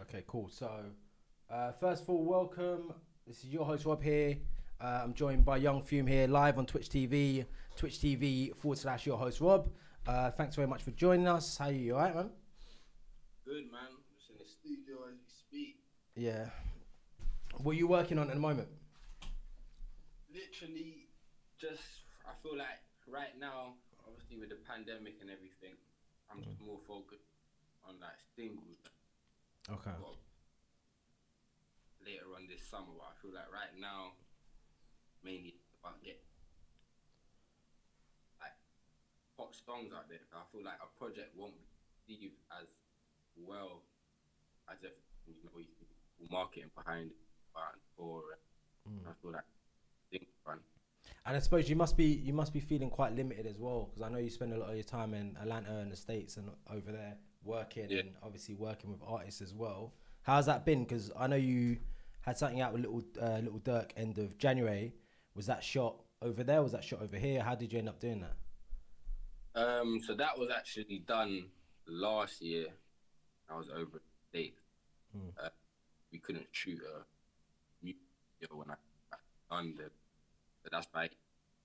Okay, cool. So, first of all, welcome. This is your host Rob here. I'm joined by Young Fume here, live on Twitch TV, Twitch TV / your host Rob. Thanks very much for joining us. How are you? All right, man? Good man. I'm just in the studio as we speak. Yeah. What are you working on at the moment? Literally, just I feel like right now, obviously with the pandemic and everything, I'm just more focused on like singles. Okay. Got later on this summer, but I feel like right now mainly about getting like hot songs out there. I feel like a project won't be received as well as if you can marketing behind it, or I feel like things run. And I suppose you must be feeling quite limited as well, because I know you spend a lot of your time in Atlanta and the States and over there working Yeah. and obviously working with artists as well. How's that been? Because I know you had something out with Little Durk end of January. Was that shot over there? Was that shot over here? How did you end up doing that? So that was actually done last year. I was over in the States. Uh, we couldn't shoot a music video when I done the, so that's like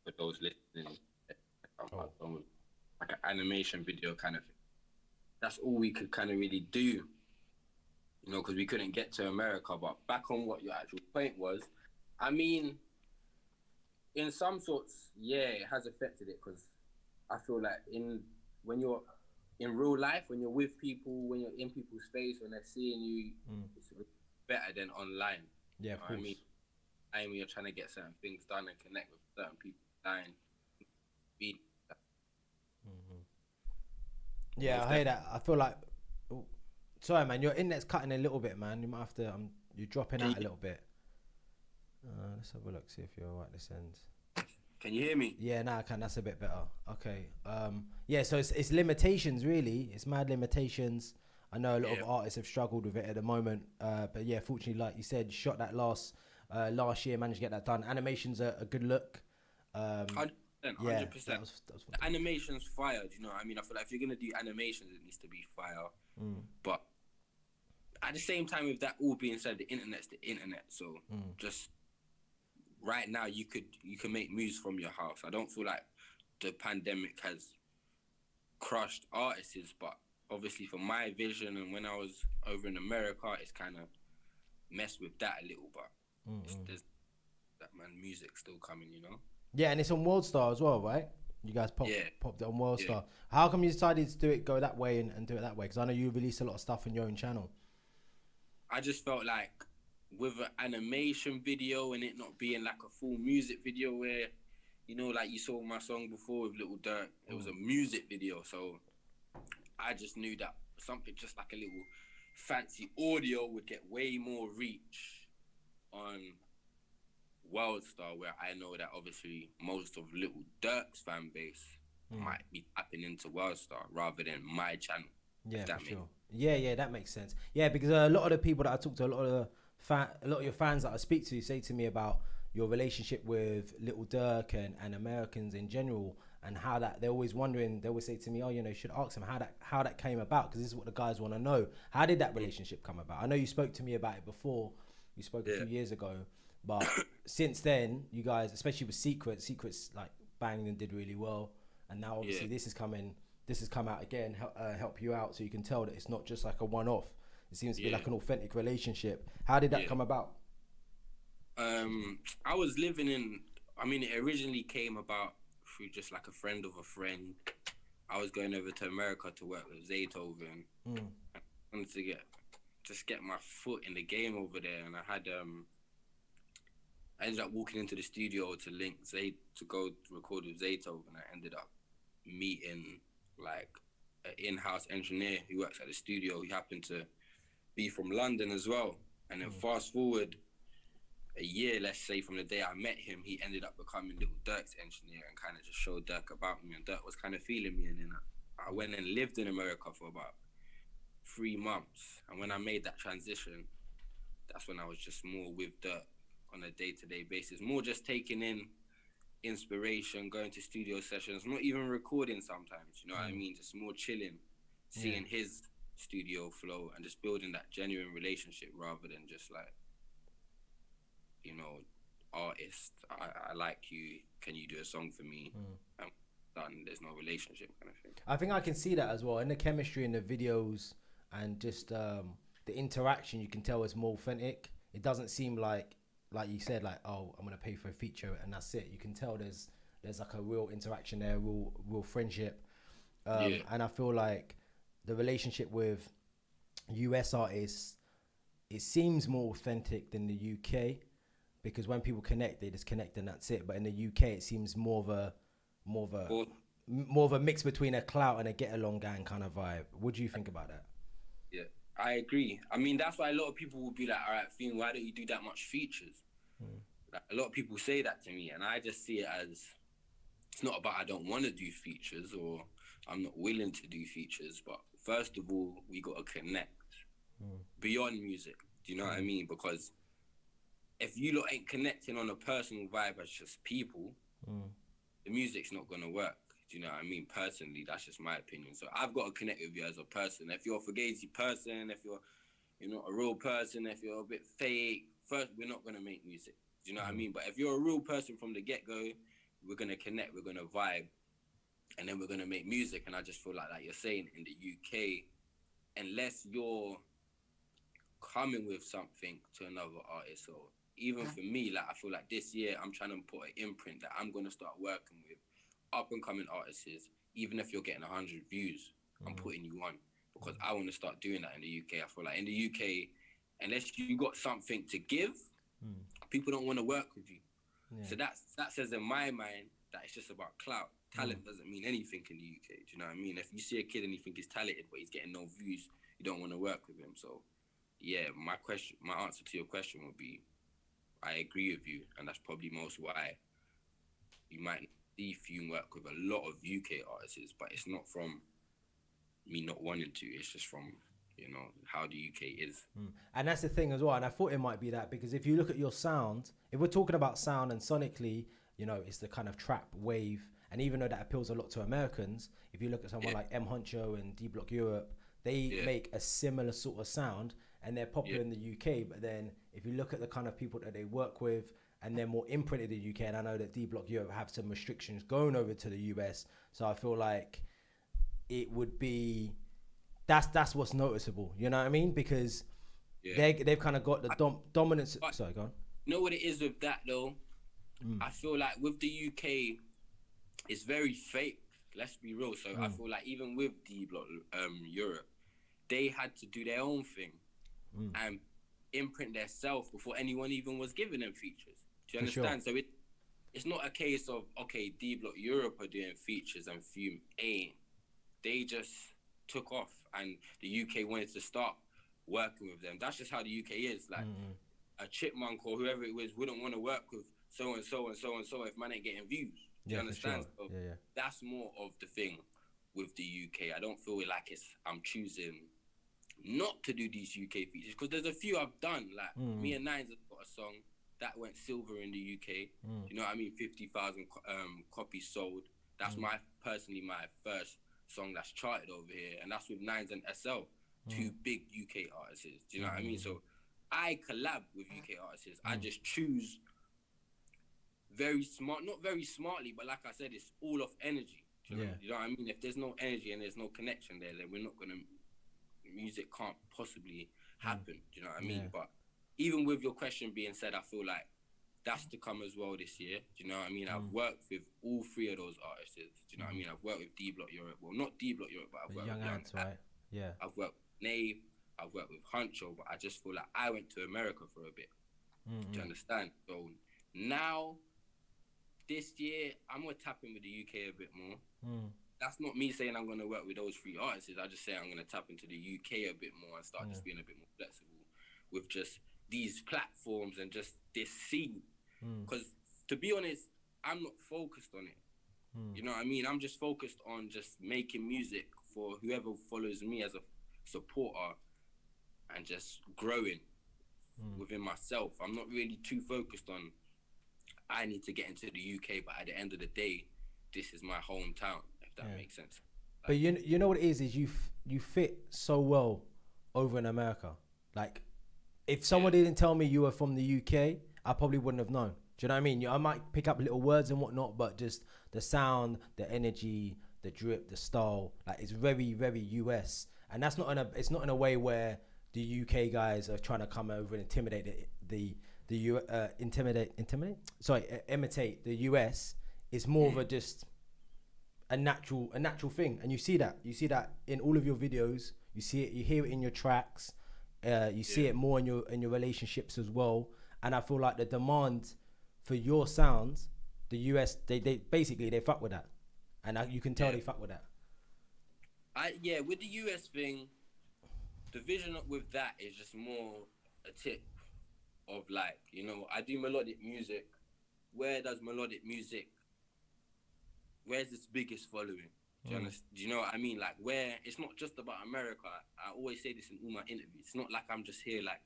for those listening, Oh, like an animation video kind of thing. That's all we could kind of really do, because we couldn't get to America. But back on what your actual point was, I mean, in some sorts, yeah, it has affected it because I feel like when you're in real life, when you're with people, when you're in people's face, when they're seeing you, it's better than online. yeah, You of know what I mean? course. I mean, you're trying to get certain things done and connect with certain people online. Be Yeah, most I hear definitely. that. I feel like, oh, sorry, man, your internet's cutting a little bit, man. You might have to, you're dropping Can out a you little bit. Let's have a look, see if you're all right this end. can you hear me? Yeah, now I can. That's a bit better. Okay. Yeah. So it's limitations, really. It's mad limitations. I know a lot of Yeah. artists have struggled with it at the moment. But yeah, fortunately, like you said, shot that last year, managed to get that done. Animations are a good look. Um, 100%, yeah, 100%. that was The fantastic. animation's fire. Do you know what I mean? I feel like if you're gonna do animations, it needs to be fire. But at the same time, with that all being said, the internet's the internet. So just right now, you can make moves from your house. I don't feel like the pandemic has crushed artists, but obviously for my vision and when I was over in America, it's kind of messed with that a little. But there's that man music still coming. Yeah, and it's on WorldStar as well, right? You guys Yeah, popped it on yeah. WorldStar. How come you decided to do it go that way and do it that way? Because I know you release a lot of stuff on your own channel. I just felt like with an animation video and it not being like a full music video where, like you saw my song before with Little Durk, it was a music video. So I just knew that something just like a little fancy audio would get way more reach on Worldstar, where I know that obviously most of Little Durk's fan base might be tapping into Worldstar rather than my channel, if Yeah, for that makes sure. Yeah, yeah, that makes sense. Yeah, because a lot of the people that I talk to, a lot of your fans that I speak to say to me about your relationship with Little Dirk and Americans in general, and how that they're always wondering. They always say to me, "Oh, you should ask them how that came about," because this is what the guys want to know. How did that relationship come about? I know you spoke to me about it before. We spoke a yeah. few years ago, but since then, you guys, especially with Secrets like banged and did really well, and now Yeah, obviously this has come out again, help you out, so you can tell that it's not just like a one-off. It seems to be yeah, like an authentic relationship. How did that yeah. come about? Excuse me. I was living in. I mean, it originally came about through just like a friend of a friend. I was going over to America to work with Zaytoven. I wanted to get my foot in the game over there, and I ended up walking into the studio to link Zay to go record with Zaytoven. I ended up meeting like an in-house engineer who works at the studio. He happened to be from London as well, and then fast forward a year, let's say, from the day I met him, he ended up becoming Little Durk's engineer and kind of just showed Durk about me. And Durk was kind of feeling me. And then I went and lived in America for about 3 months. And when I made that transition, that's when I was just more with Durk on a day-to-day basis, more just taking in inspiration, going to studio sessions, not even recording sometimes, you know what I mean? Just more chilling, Yeah. seeing his studio flow, and just building that genuine relationship rather than just like, you know, artist, I like you, can you do a song for me? And done, there's no relationship kind of thing. I think I can see that as well in the chemistry in the videos and just the interaction. You can tell it's more authentic. It doesn't seem like you said, like, oh, I'm gonna pay for a feature and that's it. You can tell there's like a real interaction there, real friendship. And I feel like the relationship with US artists, it seems more authentic than the UK, because when people connect, they just connect and that's it. But in the UK, it seems more of a mix between a clout and a get along gang kind of vibe. What do you think about that? Yeah, I agree. I mean, that's why a lot of people will be like, all right, Fume, why don't you do that much features? Like, a lot of people say that to me, and I just see it as, it's not about I don't want to do features or I'm not willing to do features, but first of all, we got to connect beyond music. Do you know what I mean? Because if you lot ain't connecting on a personal vibe as just people, the music's not going to work. Do you know what I mean? Personally, that's just my opinion. So I've got to connect with you as a person. If you're a fugazi person, if you're not a real person, if you're a bit fake, first, we're not going to make music. Do you know what I mean? But if you're a real person from the get-go, we're going to connect, we're going to vibe, and then we're going to make music. And I just feel like you're saying, in the UK, unless you're coming with something to another artist, or even for me, like, I feel like this year I'm trying to put an imprint that I'm going to start working with up and coming artists. Even if you're getting 100 views, I'm putting you on, because I want to start doing that in the UK. I feel like in the UK, unless you got something to give, people don't want to work with you. So that says in my mind that it's just about clout. Talent doesn't mean anything in the UK. Do you know what I mean? If you see a kid and you think he's talented but he's getting no views, you don't want to work with him. So yeah, my answer to your question would be, I agree with you, and that's probably most why you might see Fume work with a lot of UK artists, but it's not from me not wanting to. It's just from, how the UK is. And that's the thing as well. And I thought it might be that, because if you look at your sound, if we're talking about sound and sonically, it's the kind of trap wave. And even though that appeals a lot to Americans, if you look at someone like M Huncho and D Block Europe, they make a similar sort of sound, and they're popular in the UK. But then if you look at the kind of people that they work with, and they're more imprinted in the UK, and I know that D Block Europe have some restrictions going over to the US, so I feel like it would be, that's what's noticeable. You know what I mean? Because they've kind of got the dominance. Sorry, go on. You know what it is with that though? I feel like with the UK, it's very fake. Let's be real. So I feel like even with D Block Europe, they had to do their own thing and imprint their self before anyone even was giving them features. Do you understand? Sure. So it's not a case of, okay, D Block Europe are doing features and Fume ain't. They just took off, and the UK wanted to start working with them. That's just how the UK is. Like a chipmunk or whoever it was wouldn't want to work with so and so and so and so if man ain't getting views. Do you understand? Sure. So that's more of the thing with the UK. I don't feel like I'm choosing not to do these UK features, because there's a few I've done. Like me and Nines have got a song that went silver in the UK. You know what I mean? 50,000 copies sold. That's personally my first song that's charted over here, and that's with Nines and SL, two big UK artists. Do you know what I mean? So I collab with UK artists. I just choose not very smartly, but like I said, it's all off energy. Do you know what I mean? If there's no energy and there's no connection there, then music can't possibly happen. Do you know what I mean? But even with your question being said, I feel like that's to come as well this year. Do you know what I mean? I've worked with all three of those artists. Do you know what I mean? I've worked with D Block Europe. Well, not D Block Europe, but I've worked with Young Ants, right? Yeah. I've worked with Nave. I've worked with Huncho, but I just feel like I went to America for a bit. Do you understand? So now, this year, I'm going to tap in with the UK a bit more. That's not me saying I'm going to work with those three artists. I just say I'm going to tap into the UK a bit more and start just being a bit more flexible with just these platforms and just this scene. Because to be honest, I'm not focused on it. You know what I mean? I'm just focused on just making music for whoever follows me as a supporter and just growing within myself. I'm not really too focused on, I need to get into the UK, but at the end of the day, this is my hometown, if that makes sense. But you know what it is you fit so well over in America. Like, if someone didn't tell me you were from the UK, I probably wouldn't have known. Do you know what I mean? I might pick up little words and whatnot, but just the sound, the energy, the drip, the style, like, it's very, very US. And that's not it's not in a way where the UK guys are trying to come over and intimidate imitate the US. It's more of a just a natural thing, and you see that in all of your videos. You see it, you hear it in your tracks. You see it more in your relationships as well. And I feel like the demand for your sounds, the US, they basically they fuck with that, and you can tell they fuck with that. With the US thing, the vision with that is just more a tip of, like, I do melodic music. Where's its biggest following? Do you know what I mean? Like, where it's not just about America. I always say this in all my interviews. It's not like I'm just here like,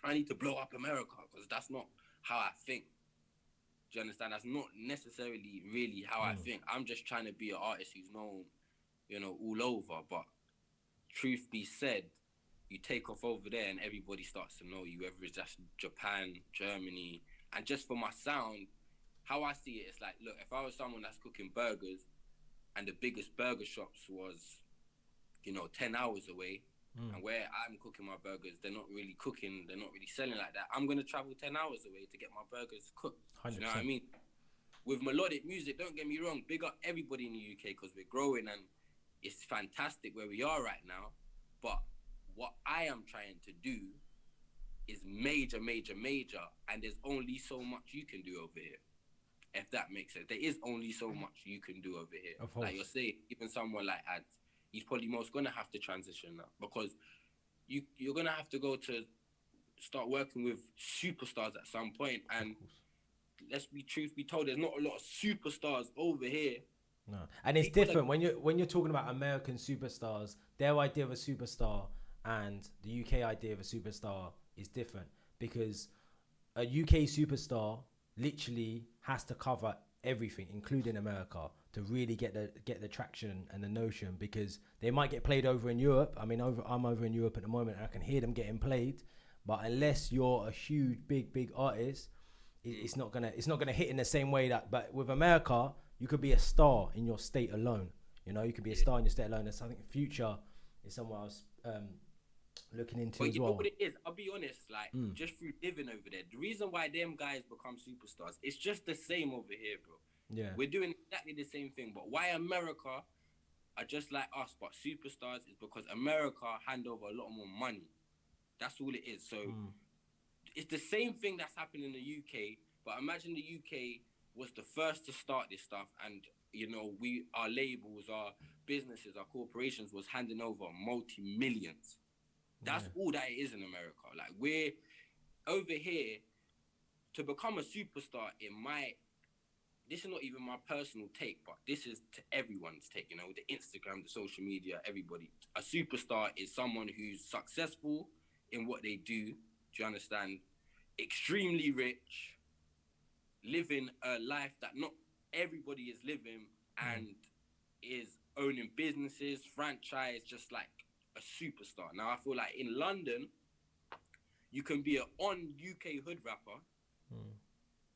I need to blow up America, because that's not how I think. Do you understand? That's not necessarily really how I think. I'm just trying to be an artist who's known, all over. But truth be said, you take off over there and everybody starts to know you, whether it's just Japan, Germany. And just for my sound, how I see it, it's like, look, if I was someone that's cooking burgers and the biggest burger shops was, 10 hours away, and where I'm cooking my burgers, they're not really cooking, they're not really selling like that, I'm going to travel 10 hours away to get my burgers cooked. 100%. You know what I mean? With melodic music, don't get me wrong, big up everybody in the UK, because we're growing and it's fantastic where we are right now. But what I am trying to do is major, and there's only so much you can do over here. If that makes sense. There is only so much you can do over here. Like you're saying, even someone like Ads, he's probably most going to have to transition now, because you're going to have to go to start working with superstars at some point. And let's be truth be told, there's not a lot of superstars over here. No, and it's different when you're talking about American superstars. Their idea of a superstar and the UK idea of a superstar is different, because a UK superstar literally has to cover everything, including America, to really get the traction and the notion, because they might get played over in Europe. I mean, I'm over in Europe at the moment, and I can hear them getting played, but unless you're a huge, big artist, it's not gonna hit in the same way that. But with America, you could be a star in your state alone. You could be a star in your state alone. That's, I think, Future is someone I was looking into as well. But you know what it is? I'll be honest, like, just through living over there, the reason why them guys become superstars, it's just the same over here, bro. Yeah. We're doing exactly the same thing. But why America are just like us, but superstars, is because America hand over a lot more money. That's all it is. So it's the same thing that's happened in the UK, but imagine the UK was the first to start this stuff, and our labels, our businesses, our corporations was handing over multi-millions. That's all that it is in America. Like, we're over here to become a superstar. This is not even my personal take, but this is to everyone's take. The Instagram, the social media, everybody. A superstar is someone who's successful in what they do. Do you understand? Extremely rich, living a life that not everybody is living, and is owning businesses, franchise, just like a superstar. Now, I feel like in London, you can be an on UK hood rapper.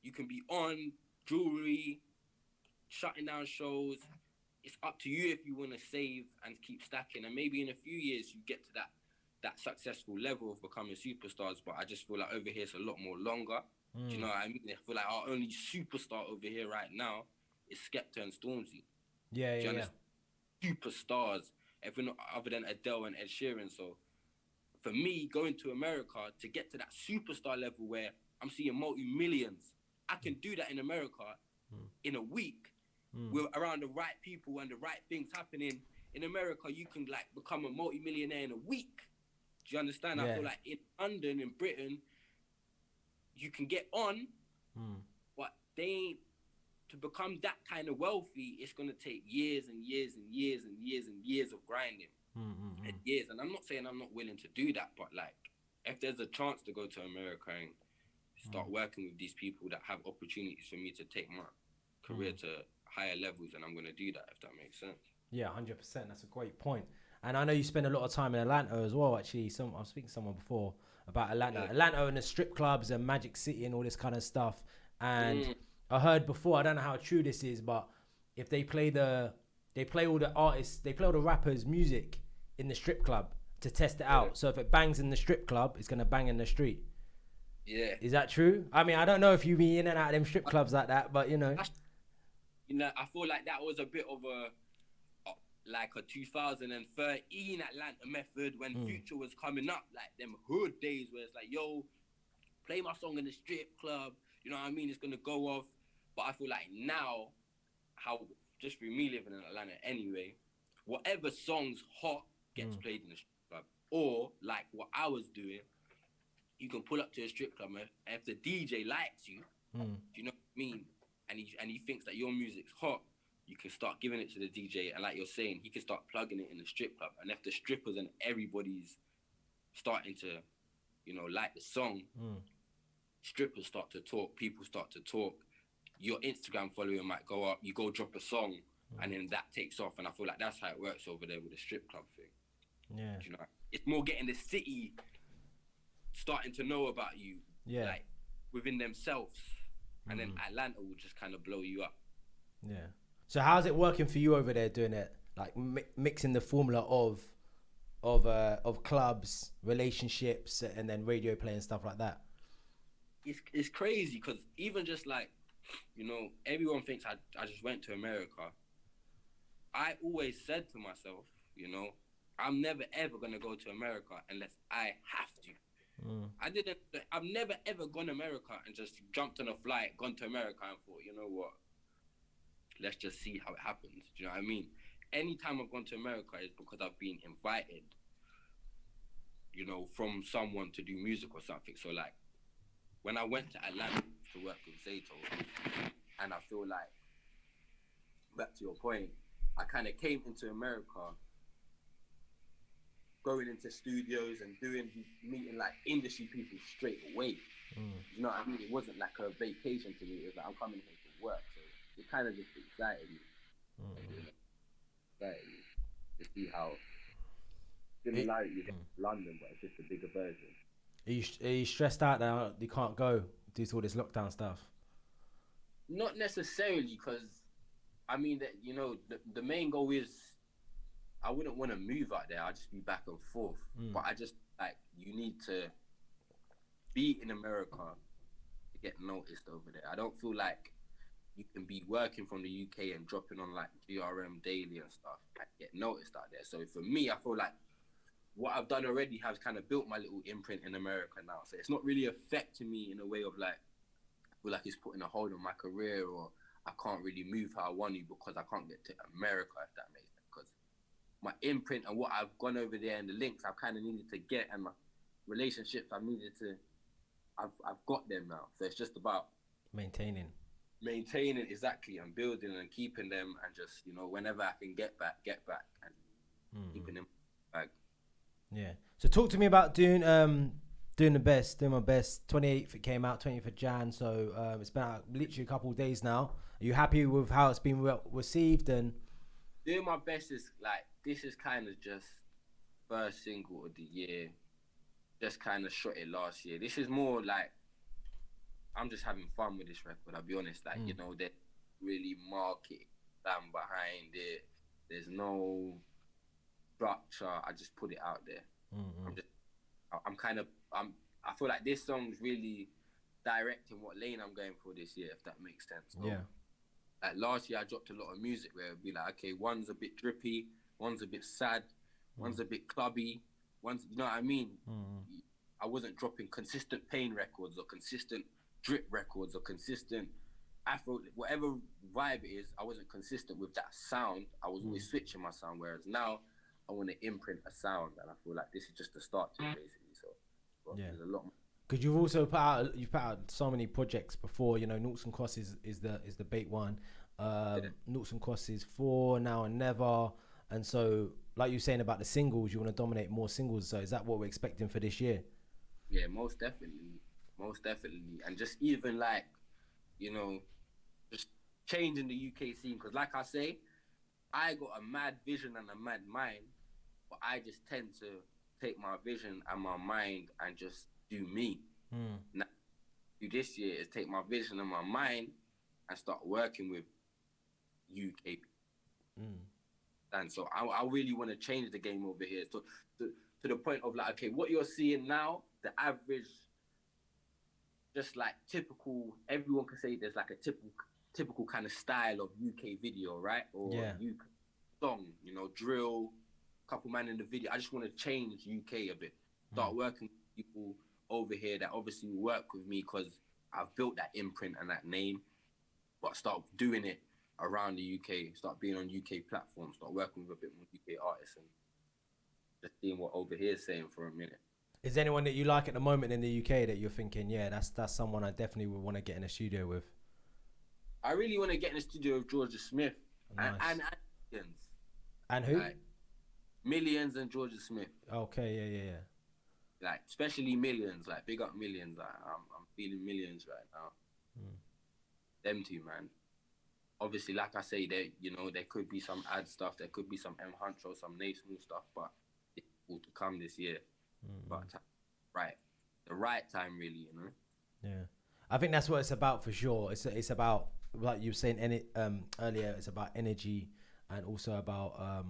You can be on jewelry, shutting down shows. It's up to you if you want to save and keep stacking. And maybe in a few years, you get to that successful level of becoming superstars. But I just feel like over here, it's a lot more longer. Do you know what I mean? I feel like our only superstar over here right now is Skepta and Stormzy. Yeah. Superstars, everyone other than Adele and Ed Sheeran. So for me, going to America to get to that superstar level where I'm seeing multi-millions, I can do that in America in a week with around the right people and the right things happening. In America, you can like become a multi-millionaire in a week. Do you understand? Yeah. I feel like in London, in Britain, you can get on, but they ain't. To become that kind of wealthy, it's going to take years and years and years and years and years of grinding. And years. And I'm not saying I'm not willing to do that, but like, if there's a chance to go to America and start working with these people that have opportunities for me to take my career to higher levels, and I'm going to do that, if that makes sense. Yeah, 100%. That's a great point. And I know you spend a lot of time in Atlanta as well. Actually, I was speaking to someone before about Atlanta, Yeah. Atlanta and the strip clubs and Magic City and all this kind of stuff. And Mm, I heard before, I don't know how true this is, but if they play all the artists, they play all the rappers' music in the strip club to test it yeah. out. So if it bangs in the strip club, it's gonna bang in the street. Yeah. Is that true? I mean, I don't know if you be in and out of them strip I, clubs like that, but you know. I feel like that was a bit of like a 2013 Atlanta method when Mm, Future was coming up, like them hood days where it's like, yo, play my song in the strip club. You know what I mean? It's gonna go off. But I feel like now, how just through me living in Atlanta anyway, whatever song's hot gets mm, played in the strip club. Or like what I was doing, you can pull up to a strip club and if the DJ likes you, mm, do you know what I mean? And he thinks that your music's hot, you can start giving it to the DJ, and like you're saying, he can start plugging it in the strip club. And if the strippers and everybody's starting to, like the song, mm. strippers start to talk, people start to talk. Your Instagram following might go up. You go drop a song, and then that takes off. And I feel like that's how it works over there with the strip club thing. Yeah, Do you know? It's more getting the city starting to know about you, yeah, like within themselves, and then mm, Atlanta will just kind of blow you up. yeah. So how's it working for you over there doing it? Like mixing the formula of clubs, relationships, and then radio play and stuff like that. It's crazy because even just like, everyone thinks I just went to America. I always said to myself, I'm never ever gonna go to America unless I have to. Mm, I didn't. I've never ever gone to America and just jumped on a flight, gone to America, and thought, you know what? Let's just see how it happens. Do you know what I mean? Anytime I've gone to America is because I've been invited, from someone to do music or something. So like when I went to Atlanta to work with Zato, and I feel like, back to your point, I kind of came into America going into studios and meeting like industry people straight away. mm, You know what I mean? It wasn't like a vacation to me. It was like I'm coming here to work. So it kind of just excited me. mm. Excited me to see how similar It, you get to London, but it's just a bigger version. are you stressed out that you can't go due to all this lockdown stuff? Not necessarily, because I mean that the main goal is I wouldn't want to move out there. I'd just be back and forth. Mm, But I just like you need to be in America to get noticed over there. I don't feel like you can be working from the UK and dropping on like GRM daily and stuff and get noticed out there. So for me, I feel like what I've done already has kind of built my little imprint in America now. So it's not really affecting me in a way of like, I feel like it's putting a hold on my career, or I can't really move how I want to because I can't get to America, if that makes sense. Because my imprint and what I've gone over there and the links I've kind of needed to get and my relationships I've got them now. So it's just about maintaining. maintaining, exactly, and building and keeping them, and just whenever I can get back and keeping them back. Yeah. So talk to me about doing doing my best. 28th it came out, 20th of Jan. So it's been out literally a couple of days now. Are you happy with how it's been received? And Doing my best is like, this is kind of just first single of the year. Just kind of shot it last year. This is more like I'm just having fun with this record. I'll be honest. Like they really market stand behind it. There's no structure. I just put it out there. I feel like this song's really directing what lane I'm going for this year, if that makes sense. So, yeah, like last year, I dropped a lot of music where it'd be like, okay, one's a bit drippy, one's a bit sad, one's a bit clubby, you know what I mean? I wasn't dropping consistent pain records or consistent drip records or consistent Afro, whatever vibe it is. I wasn't consistent with that sound. I was always switching my sound, whereas now I want to imprint a sound, and I feel like this is just the start to it, basically. So, yeah. there's a lot more. Because you've put out so many projects before. Noughts and Crosses is the big one. Noughts and Crosses 4 Now and Never. And so, like you're saying about the singles, you want to dominate more singles. So is that what we're expecting for this year? Yeah, most definitely, and just even like, just changing the UK scene. Because like I say, I got a mad vision and a mad mind, but I just tend to take my vision and my mind and just do me. Now, do this year is take my vision and my mind and start working with UK. And so I really want to change the game over here to the point of like, okay, what you're seeing now, the average, just like typical, everyone can say there's like a typical kind of style of UK video, right? Or UK song, you know, drill, couple man in the video. I just want to change UK a bit. Start working with people over here that obviously work with me because I've built that imprint and that name, but start doing it around the UK, start being on UK platforms, start working with a bit more UK artists and just seeing what over here is saying for a minute. Is there anyone that you like at the moment in the UK that you're thinking, yeah, that's someone I definitely would want to get in a studio with? I really want to get in the studio with Georgia Smith. Nice. and Millions. And who? Like, Millions and Georgia Smith. Okay, yeah. Like, especially Millions, like big up Millions. Like, I'm feeling Millions right now. Them two, man. Obviously, like I say, there could be some ad stuff, there could be some M Huncho, some National stuff, but it's all to come this year. But the right time, really, you know. Yeah, I think that's what it's about for sure. It's about, like you were saying earlier, it's about energy and also about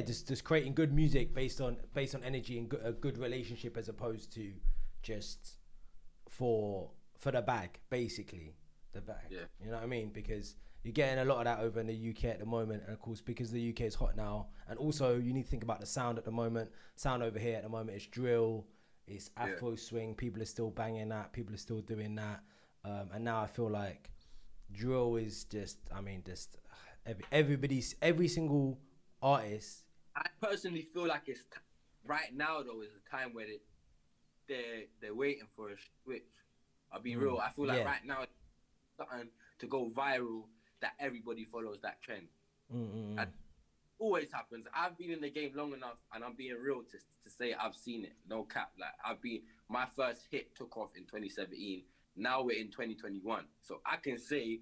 just creating good music based on energy and a good relationship, as opposed to just for the bag, basically. The bag. Yeah. You know what I mean? Because you're getting a lot of that over in the UK at the moment, and of course because the UK is hot now, and also you need to think about the sound at the moment. Sound over here at the moment is drill, it's Afro swing. People are still banging that. People are still doing that. And now I feel like drill is every single artist. I personally feel like it's right now though is a time where they're waiting for a switch. I'll be real. I feel like right now something to go viral that everybody follows that trend. And always happens. I've been in the game long enough, and I'm being real to say I've seen it. No cap. Like my first hit took off in 2017. Now we're in 2021. So I can say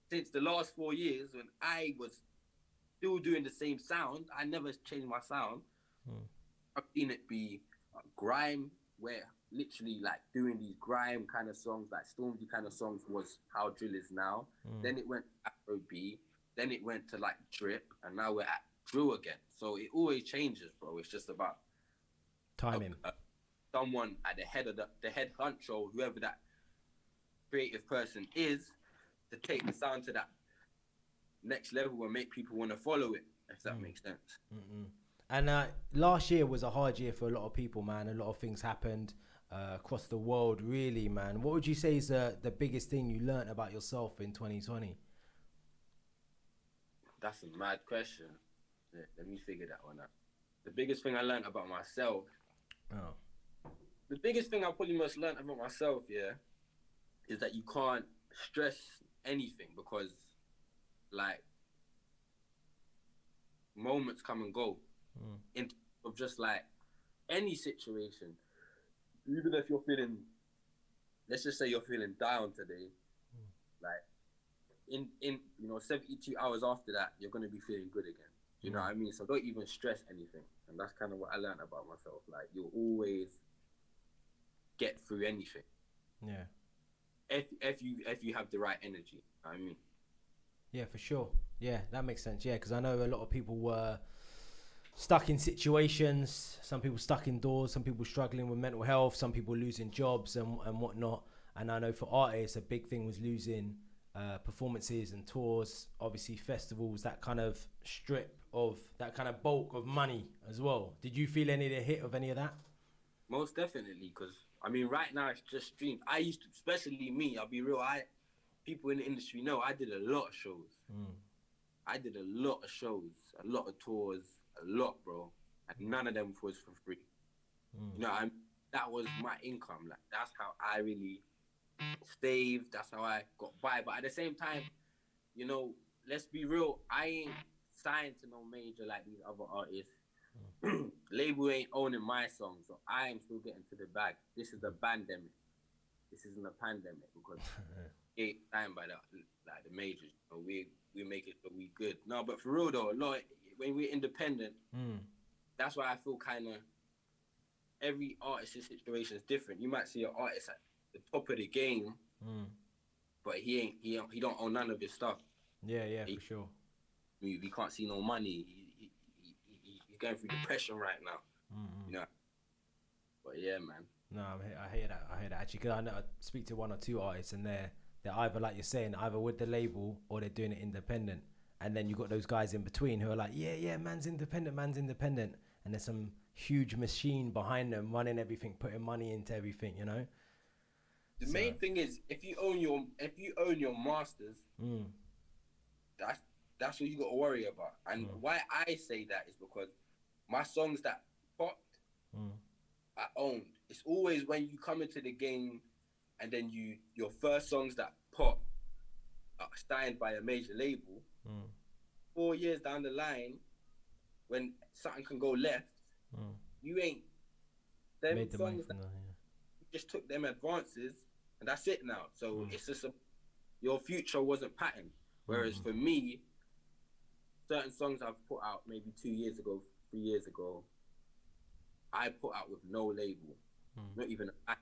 since the last 4 years when I was still doing the same sound, I never changed my sound. I've seen it be grime, where literally like doing these grime kind of songs, like Stormzy kind of songs was how drill is now. Then it went Afrobeat, then it went to like drip, and now we're at drill again. So it always changes, bro. It's just about timing. Someone at the head of the head honcho, whoever that creative person is, to take the sound to that next level and make people want to follow it, if that makes sense. And last year was a hard year for a lot of people, man. A lot of things happened across the world, really, man. What would you say is the biggest thing you learned about yourself in 2020? That's a mad question. Yeah, let me figure that one out. The biggest thing I learned about myself. The biggest thing I probably most learned about myself, is that you can't stress anything, because like moments come and go. In of just like any situation, even if you're feeling, let's just say you're feeling down today, like in 72 hours after that, you're going to be feeling good again. You know what I mean? So don't even stress anything. And that's kind of what I learned about myself. Like, you'll always get through anything. Yeah. If you have the right energy. I mean. Yeah, for sure. Yeah, that makes sense. Yeah, because I know a lot of people were stuck in situations. Some people stuck indoors. Some people struggling with mental health. Some people losing jobs and whatnot. And I know for artists, a big thing was losing performances and tours, obviously festivals, that kind of strip of that kind of bulk of money as well. Did you feel any of the hit of any of that? Most definitely, because I mean, right now it's just streams. I used to, especially me, I'll be real, people in the industry know I did a lot of shows. I did a lot of shows, a lot of tours, a lot, bro. And none of them was for free. You know, that was my income. Like, that's how I really saved. That's how I got by. But at the same time, you know, let's be real. I ain't signed to no major like these other artists. Label ain't owning my songs, so I am still getting to the bag. This is a pandemic. This isn't a pandemic, because get signed by the majors. So we make it so we good. No, but for real though, when we're independent, that's why I feel kind of every artist's situation is different. You might see an artist at the top of the game, but he don't own none of his stuff. Yeah, for sure. We can't see no money. He's going through depression right now. You know. But yeah, man. No, I hear that. Actually, because I know I speak to one or two artists, and they're either, like you're saying, either with the label or they're doing it independent. And then you got those guys in between who are like, yeah, man's independent, and there's some huge machine behind them running everything, putting money into everything, you know. The main thing is if you own your masters, that's what you got to worry about. And why I say that is because my songs that popped, I owned. It's always when you come into the game, and then your first songs that pop are signed by a major label. 4 years down the line, when something can go left, you ain't them made the songs money that you just took them advances, and that's it now. So it's just your future wasn't patterned. Whereas for me, certain songs I've put out maybe 2 years ago, 3 years ago, I put out with no label, not even a,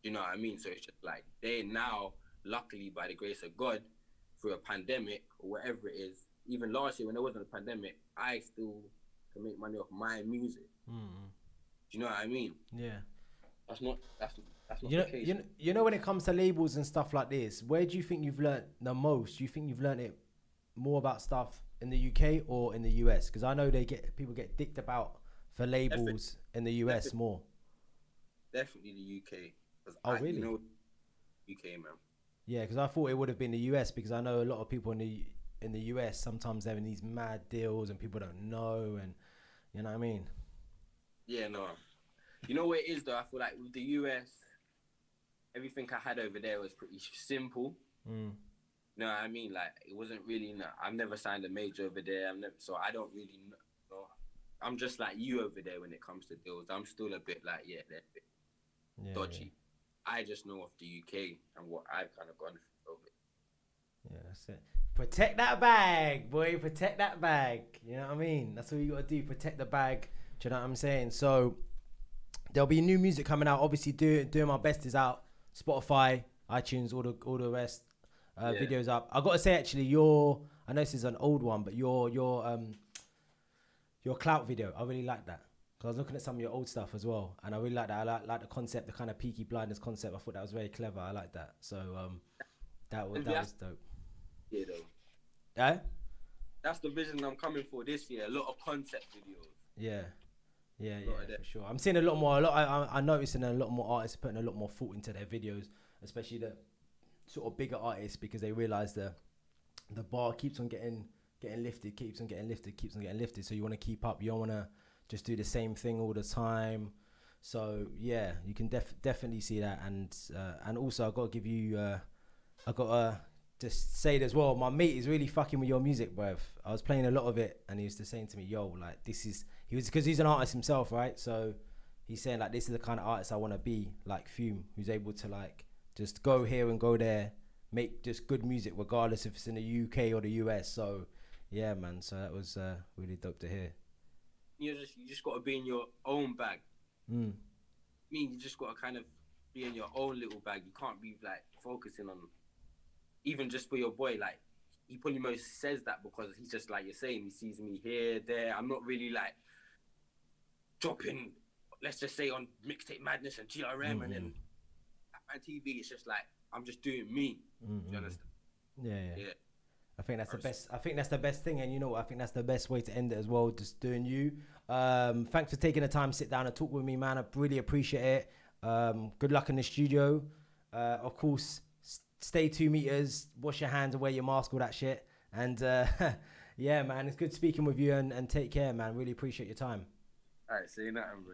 you know what I mean? So it's just like they now, luckily by the grace of God, through a pandemic or whatever it is, even last year when there wasn't a pandemic, I still can make money off my music. Do you know what I mean? Yeah. That's not the case. You know when it comes to labels and stuff like this, where do you think you've learnt the most? Do you think you've learnt it more about stuff in the UK or in the US? Because I know people get dicked about for labels in the US more. Definitely the UK. Really? You know, UK, man. Yeah, because I thought it would have been the US, because I know a lot of people in the US sometimes they're in these mad deals and people don't know, and you know what I mean. Yeah, no. You know what it is though? I feel like with the US, everything I had over there was pretty simple. You know what I mean? Like it wasn't really. I've never signed a major over there. So I don't really know. I'm just like you over there when it comes to deals. I'm still a bit like they're a bit dodgy. Yeah. I just know of the UK and what I've kind of gone through over it. Yeah, that's it. Protect that bag, boy. Protect that bag. You know what I mean? That's what you got to do. Protect the bag. Do you know what I'm saying? So there'll be new music coming out. Obviously, doing my best is out. Spotify, iTunes, all the rest. Videos up. I got to say, actually, I know this is an old one, but your clout video, I really like that. Because I was looking at some of your old stuff as well, and I really like that. I like the concept, the kind of Peaky Blinders concept. I thought that was very clever. I like that. So that was dope. Yeah, though. Yeah. That's the vision I'm coming for this year. A lot of concept videos. Yeah, for sure. I'm seeing a lot more. I'm noticing a lot more artists putting a lot more thought into their videos, especially the sort of bigger artists, because they realize the bar keeps on getting lifted, keeps on getting lifted. So you want to keep up. You don't want to just do the same thing all the time. So yeah, you can definitely see that. And also I got to give you, I got to just say it as well. My mate is really fucking with your music, bruv. I was playing a lot of it, and he was just saying to me, "Yo, like because he's an artist himself, right? So he's saying like this is the kind of artist I want to be, like Fume, who's able to like just go here and go there, make just good music regardless if it's in the UK or the US." So yeah, man. So that was really dope to hear. You just got to be in your own bag. I mean, you just got to kind of be in your own little bag. You can't be like focusing on, even just for your boy. Like he probably most says that because he's just like you're saying, he sees me here, there. I'm not really like dropping, let's just say on Mixtape Madness and GRM and then on TV. It's just like I'm just doing me. You understand? Yeah. I think that's the best. I think that's the best thing, and you know what? I think that's the best way to end it as well. Just doing you. Thanks for taking the time to sit down and talk with me, man. I really appreciate it. Good luck in the studio. Of course, stay 2 meters. Wash your hands and wear your mask, all that shit. And yeah, man, it's good speaking with you. And take care, man. Really appreciate your time. All right, see you nothing, bro.